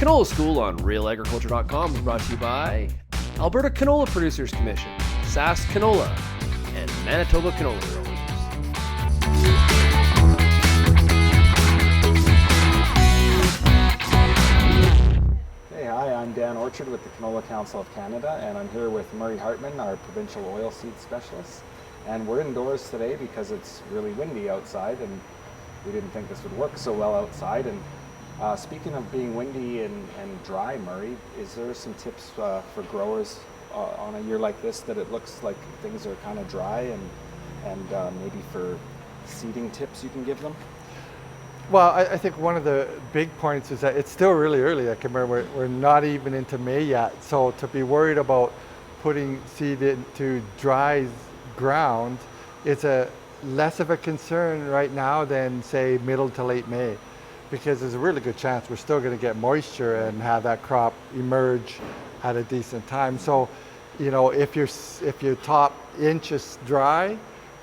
Canola School on RealAgriculture.com is brought to you by Alberta Canola Producers Commission, SAS Canola, and Manitoba Canola Growers. Hey, hi, I'm Dan Orchard with the Canola Council of Canada, and I'm here with Murray Hartman, our provincial oilseed specialist. And we're indoors today because it's really windy outside, and we didn't think this would work so well outside. And speaking of being windy and dry, Murray, is there some tips for growers on a year like this that it looks like things are kind of dry, and maybe for seeding tips you can give them? Well, I think one of the big points is that it's still really early. I can remember we're not even into May yet. So to be worried about putting seed into dry ground, it's a less of a concern right now than say middle to late May, because there's a really good chance we're still going to get moisture and have that crop emerge at a decent time. So, you know, if your top inch is dry,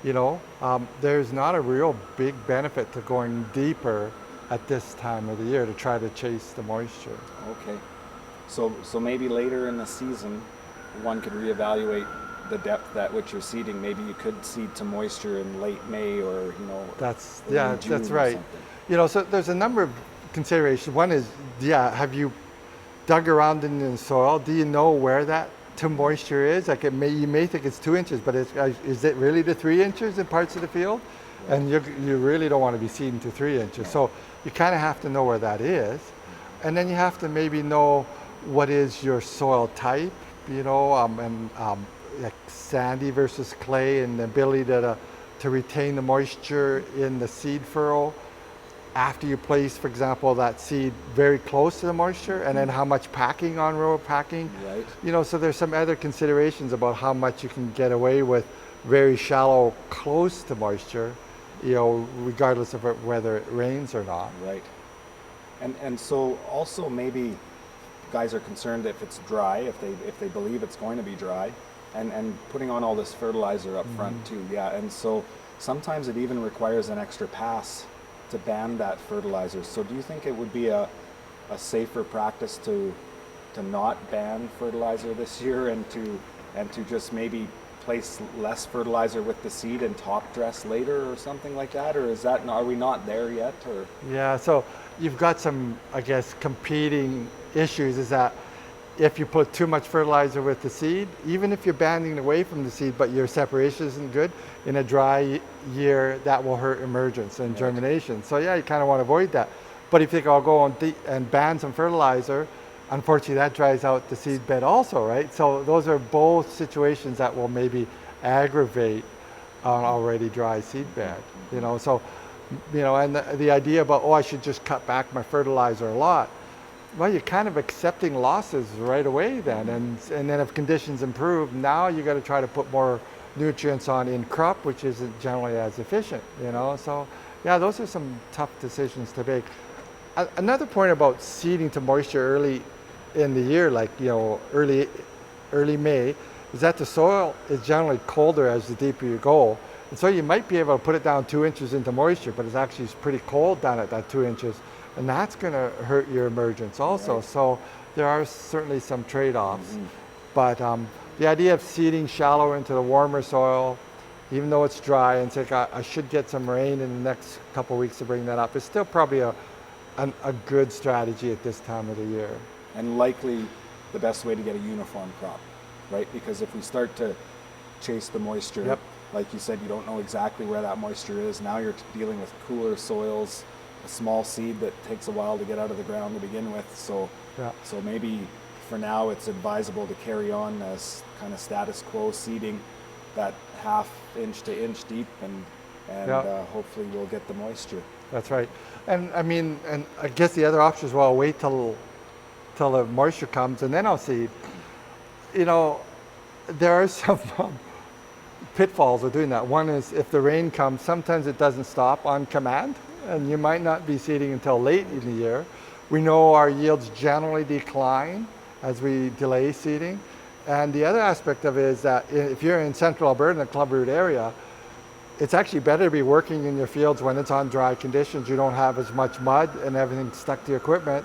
you know, there's not a real big benefit to going deeper at this time of the year to try to chase the moisture. Okay, so maybe later in the season, one could reevaluate the depth at which you're seeding. Maybe you could seed to moisture in late May, or that's June that's right. Something. You know, so there's a number of considerations. One is, have you dug around in the soil? Do you know where that to moisture is? Like you may think it's 2 inches, but is it really to 3 inches in parts of the field? Right. And you really don't want to be seeding to 3 inches. Right. So you kind of have to know where that is. And then you have to maybe know what is your soil type, like sandy versus clay, and the ability to retain the moisture in the seed furrow after you place, for example, that seed very close to the moisture, and then how much packing on row packing. Right. You know, so there's some other considerations about how much you can get away with very shallow, close to moisture, you know, regardless of whether it rains or not. Right. And so also maybe guys are concerned if it's dry, if they believe it's going to be dry, and putting on all this fertilizer up front too. Yeah. And so sometimes it even requires an extra pass to ban that fertilizer. So do you think it would be a safer practice to not ban fertilizer this year, and to just maybe place less fertilizer with the seed and top dress later or something like that? Or are we not there yet? Or yeah, so you've got some, I guess, competing issues. Is that if you put too much fertilizer with the seed, even if you're banding away from the seed, but your separation isn't good, in a dry year, that will hurt emergence and germination. So yeah, you kind of want to avoid that. But if you think I'll go on and ban some fertilizer, unfortunately that dries out the seed bed also, right? So those are both situations that will maybe aggravate an already dry seed bed, you know. So, you know, and the idea about, I should just cut back my fertilizer a lot. Well, you're kind of accepting losses right away then, and then if conditions improve, now you got to try to put more nutrients on in crop, which isn't generally as efficient, you know. So yeah, those are some tough decisions to make. Another point about seeding to moisture early in the year, like, you know, early May, is that the soil is generally colder as the deeper you go, and so you might be able to put it down 2 inches into moisture, but it's actually pretty cold down at that 2 inches. And that's going to hurt your emergence also. Right. So there are certainly some trade-offs. But the idea of seeding shallow into the warmer soil, even though it's dry, and say, I should get some rain in the next couple of weeks to bring that up, is still probably a good strategy at this time of the year. And likely the best way to get a uniform crop, right? Because if we start to chase the moisture, like you said, you don't know exactly where that moisture is. Now you're dealing with cooler soils, a small seed that takes a while to get out of the ground to begin with. So maybe for now it's advisable to carry on as kind of status quo seeding, that half inch to inch deep, and hopefully we'll get the moisture. That's right. And I mean, and I guess the other option is, well, I'll wait till the moisture comes and then I'll seed. You know, there are some pitfalls of doing that. One is if the rain comes, sometimes it doesn't stop on command, and you might not be seeding until late in the year. We know our yields generally decline as we delay seeding. And the other aspect of it is that if you're in central Alberta in the clubroot area, it's actually better to be working in your fields when it's on dry conditions. You don't have as much mud and everything stuck to your equipment.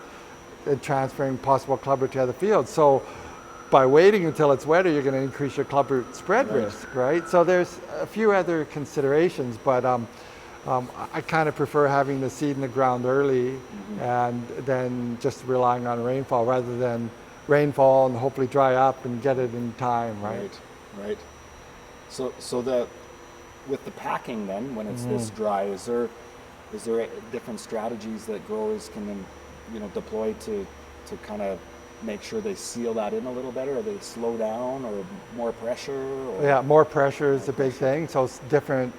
and transferring possible clubroot to other fields. So by waiting until it's wetter, you're going to increase your clubroot spread risk, right? So there's a few other considerations, but I kind of prefer having the seed in the ground early and then just relying on rainfall rather than rainfall and hopefully dry up and get it in time, right? Right. So with the packing then, when it's this dry, is there different strategies that growers can deploy to kind of make sure they seal that in a little better? Or they slow down, or more pressure? Or? Yeah, more pressure is the big thing. So it's different,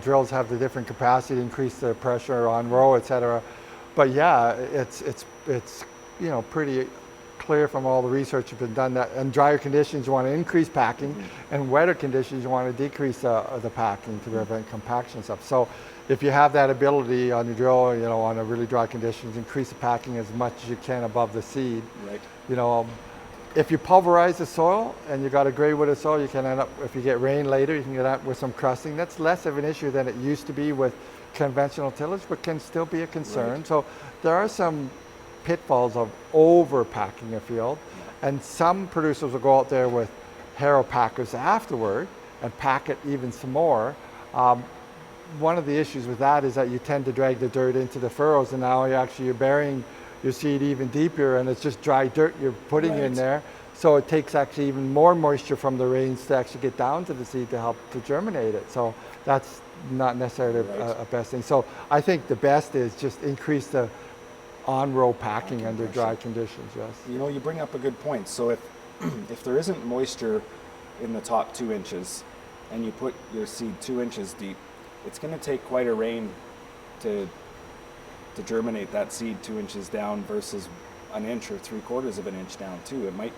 drills have the different capacity to increase the pressure on row, etc. But yeah, it's pretty clear from all the research that's been done that in drier conditions you want to increase packing, and wetter conditions you want to decrease the packing to prevent compaction stuff. So if you have that ability on your drill, on a really dry conditions, increase the packing as much as you can above the seed. Right. If you pulverize the soil and you got a gray wooded soil, you can end up, if you get rain later, you can get up with some crusting. That's less of an issue than it used to be with conventional tillage, but can still be a concern. Right. So there are some pitfalls of overpacking a field, and some producers will go out there with harrow packers afterward and pack it even some more. One of the issues with that is that you tend to drag the dirt into the furrows, and now you're burying your seed even deeper, and it's just dry dirt you're putting in there. So it takes actually even more moisture from the rains to actually get down to the seed to help to germinate it. So that's not necessarily a best thing. So I think the best is just increase the on-row packing under dry conditions, yes. You bring up a good point. So if there isn't moisture in the top 2 inches and you put your seed 2 inches deep, it's going to take quite a rain to germinate that seed 2 inches down versus an inch or 3/4 of an inch down too. It might,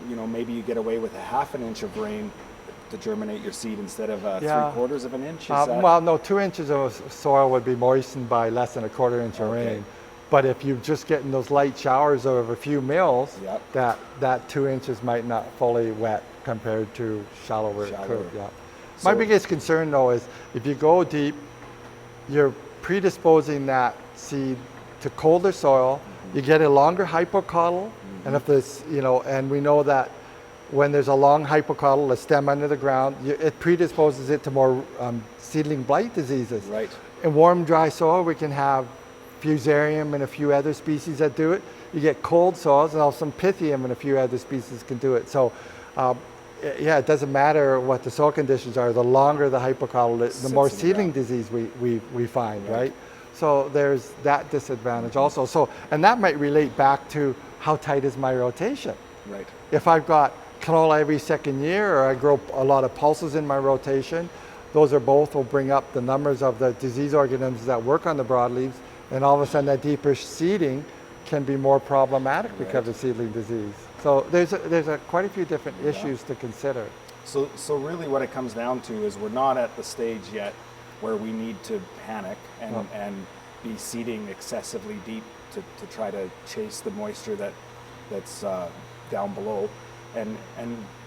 maybe you get away with a half an inch of rain to germinate your seed instead of 3/4 of an inch. Well, no, 2 inches of soil would be moistened by less than a 1/4 inch of rain. But if you're just getting those light showers of a few mils, that 2 inches might not fully wet compared to shallow where it could. Yeah. So my biggest concern though is if you go deep, you're predisposing that seed to colder soil. You get a longer hypocotyl, and if there's, and we know that when there's a long hypocotyl, a stem under the ground, it predisposes it to more seedling blight diseases. Right. In warm, dry soil, we can have fusarium and a few other species that do it. You get cold soils, and also some pythium and a few other species can do it. So, it doesn't matter what the soil conditions are. The longer the hypocotyl, the more seedling disease we find, right? So there's that disadvantage also. So, and that might relate back to how tight is my rotation. Right. If I've got canola every second year, or I grow a lot of pulses in my rotation, those are both will bring up the numbers of the disease organisms that work on the broadleaves, and all of a sudden that deeper seeding can be more problematic because of seedling disease. So there's quite a few different issues to consider. So really what it comes down to is we're not at the stage yet where we need to panic and be seeding excessively deep to try to chase the moisture that's down below, and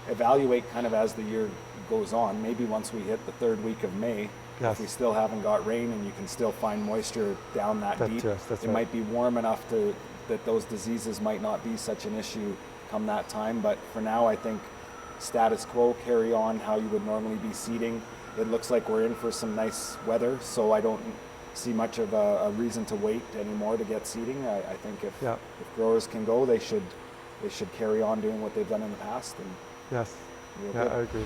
evaluate kind of as the year goes on. Maybe once we hit the 3rd week of May, if we still haven't got rain and you can still find moisture down that deep, it might be warm enough that those diseases might not be such an issue come that time. But for now, I think status quo, carry on how you would normally be seeding. It looks like we're in for some nice weather, so I don't see much of a reason to wait anymore to get seeding. I think if growers can go, they should carry on doing what they've done in the past. And yes, I agree.